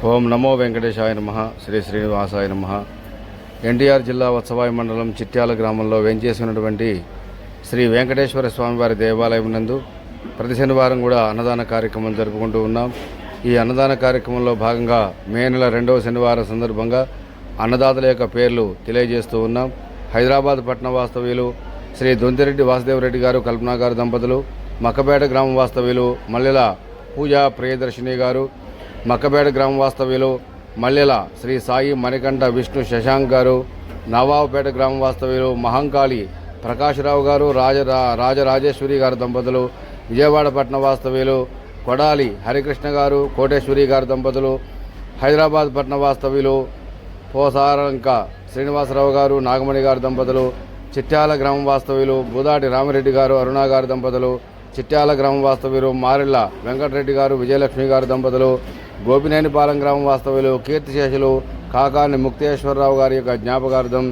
ఓం నమో వెంకటేశాయ నమః. శ్రీ శ్రీనివాసాయ నమః. ఎన్టీఆర్ జిల్లా వత్సవాయి మండలం చిట్యాల గ్రామంలో వెంచేసి ఉన్నటువంటి శ్రీ వెంకటేశ్వర స్వామివారి దేవాలయం నందు ప్రతి శనివారం కూడా అన్నదాన కార్యక్రమం జరుపుకుంటూ ఉన్నాం. ఈ అన్నదాన కార్యక్రమంలో భాగంగా మే నెల 2వ శనివారం సందర్భంగా అన్నదాతల యొక్క పేర్లు తెలియజేస్తూ ఉన్నాం. హైదరాబాద్ పట్టణ వాస్తవ్యులు శ్రీ దొంతిరెడ్డి వాసుదేవరెడ్డి గారు, కల్పనా గారు దంపతులు, మక్కపేట గ్రామ వాస్తవ్యులు మల్లెల పూజా ప్రియదర్శిని గారు, మక్కపేట గ్రామ వాస్తవ్యులు మల్లెల శ్రీ సాయి మణికంఠ విష్ణు శశాంక్ గారు, నవాబుపేట గ్రామ వాస్తవ్యులు మహంకాళి ప్రకాశరావు గారు, రాజరాజేశ్వరి గారు దంపతులు, విజయవాడ పట్టణ వాస్తవ్యులు కొడాలి హరికృష్ణ గారు, కోటేశ్వరి గారు దంపతులు, హైదరాబాద్ పట్టణ వాస్తవ్యులు పోసారంక శ్రీనివాసరావు గారు, నాగమణి గారు దంపతులు, చిట్యాల గ్రామ వాస్తవ్యులు బుదాటి రామిరెడ్డి గారు, అరుణ గారు దంపతులు, చిట్యాల గ్రామ వాస్తవ్యులు మారెళ్ల వెంకటరెడ్డి గారు, విజయలక్ష్మి గారు దంపతులు, గోపినేనిపాలెం గ్రామ వాస్తవ్యులు కీర్తిశేషులు కాకాని ముక్తేశ్వరరావు గారి యొక్క జ్ఞాపకార్థం,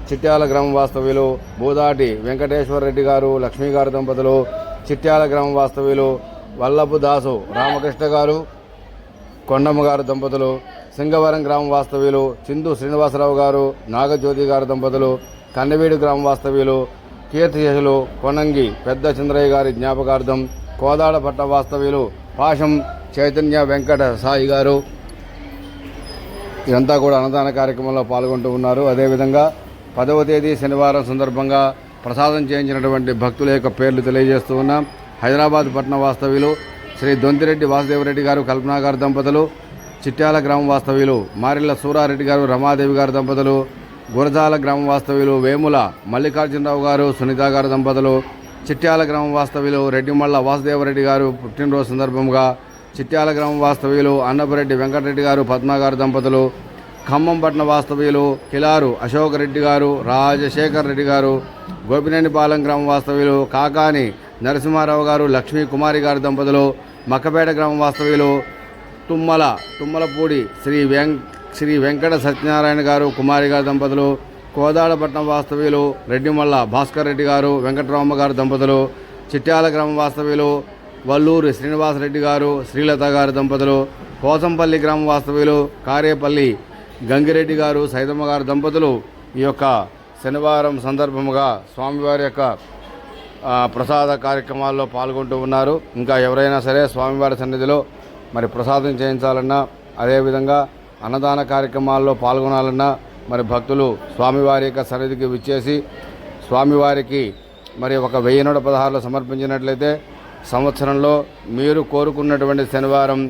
చిట్యాల గ్రామ వాస్తవ్యులు బూదాటి వెంకటేశ్వరరెడ్డి గారు, లక్ష్మీ గారు దంపతులు, చిట్యాల గ్రామ వాస్తవ్యులు వల్లభు దాసు రామకృష్ణ గారు, కొండమ్మ గారు దంపతులు, సింగవరం గ్రామ వాస్తవ్యులు చిందు శ్రీనివాసరావు గారు, నాగజ్యోతి గారు దంపతులు, కన్నవీడు గ్రామ వాస్తవ్యులు కీర్తిశేషులు కొనంగి పెద్ద చంద్రయ్య గారి జ్ఞాపకార్థం, కోదాడ పట్ట వాస్తవ్యులు పాశం చైతన్య వెంకట సాయి గారు, ఇదంతా కూడా అన్నదాన కార్యక్రమంలో పాల్గొంటూ ఉన్నారు. అదేవిధంగా 10వ తేదీ శనివారం సందర్భంగా ప్రసాదం చేయించినటువంటి భక్తుల యొక్క పేర్లు తెలియజేస్తూ ఉన్నాం. హైదరాబాద్ పట్టణ వాస్తవ్యులు శ్రీ దొంతిరెడ్డి వాసుదేవరెడ్డి గారు, కల్పనా గారు దంపతులు, చిట్యాల గ్రామ వాస్తవ్యులు మారెళ్ల సూరారెడ్డి గారు, రమాదేవి గారు దంపతులు, గురజాల గ్రామ వాస్తవ్యులు వేముల మల్లికార్జునరావు గారు, సునీత గారు దంపతులు, చిట్యాల గ్రామ వాస్తవ్యులు రెడ్డిమల్ల వాసుదేవరెడ్డి గారు పుట్టినరోజు సందర్భంగా, చిట్యాల గ్రామ వాస్తవ్యులు అన్నపరెడ్డి వెంకటరెడ్డి గారు, పద్మ గారు దంపతులు, ఖమ్మం పట్టణ వాస్తవ్యులు కిలారు అశోక్ రెడ్డి గారు, రాజశేఖర్ రెడ్డి గారు, గోపినేనిపాలెం గ్రామ వాస్తవ్యులు కాకాని నరసింహారావు గారు, లక్ష్మీ కుమారి గారు దంపతులు, మక్కపేట గ్రామ వాస్తవ్యులు తుమ్మలపూడి శ్రీ వెంకట సత్యనారాయణ గారు, కుమారి గారు దంపతులు, కోదాడపట్నం వాస్తవ్యులు రెడ్డిమల్ల భాస్కర్ రెడ్డి గారు, వెంకటరామ గారు దంపతులు, చిట్యాల గ్రామ వాస్తవ్యులు వల్లూరి శ్రీనివాసరెడ్డి గారు, శ్రీలత గారు దంపతులు, కోసంపల్లి గ్రామ వాస్తవ్యులు కారేపల్లి గంగిరెడ్డి గారు, సైదమ్మ గారు దంపతులు ఈ యొక్క శనివారం సందర్భముగా స్వామివారి యొక్క ప్రసాద కార్యక్రమాల్లో పాల్గొంటూ ఉన్నారు. ఇంకా ఎవరైనా సరే స్వామివారి సన్నిధిలో మరి ప్రసాదం చేయించాలన్నా, అదేవిధంగా అన్నదాన కార్యక్రమాల్లో పాల్గొనాలన్నా మరి భక్తులు స్వామివారి యొక్క సన్నిధికి విచ్చేసి స్వామివారికి మరి ఒక 1016 సమర్పించినట్లయితే సంవత్సరంలో మీరు కోరుకున్నటువంటి శనివారం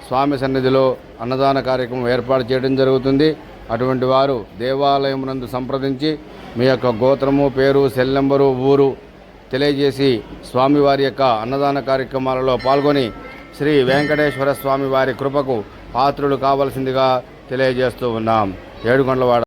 స్వామి సన్నిధిలో అన్నదాన కార్యక్రమం ఏర్పాటు చేయడం జరుగుతుంది. అటువంటి వారు దేవాలయం నందు సంప్రదించి మీ యొక్క గోత్రము, పేరు, సెల్ నెంబరు, ఊరు తెలియజేసి స్వామివారి యొక్క అన్నదాన కార్యక్రమాలలో పాల్గొని శ్రీ వెంకటేశ్వర స్వామి వారి కృపకు పాత్రులు కావలసిందిగా తెలియజేస్తూ ఉన్నాం. ఏడుకొండలవాడ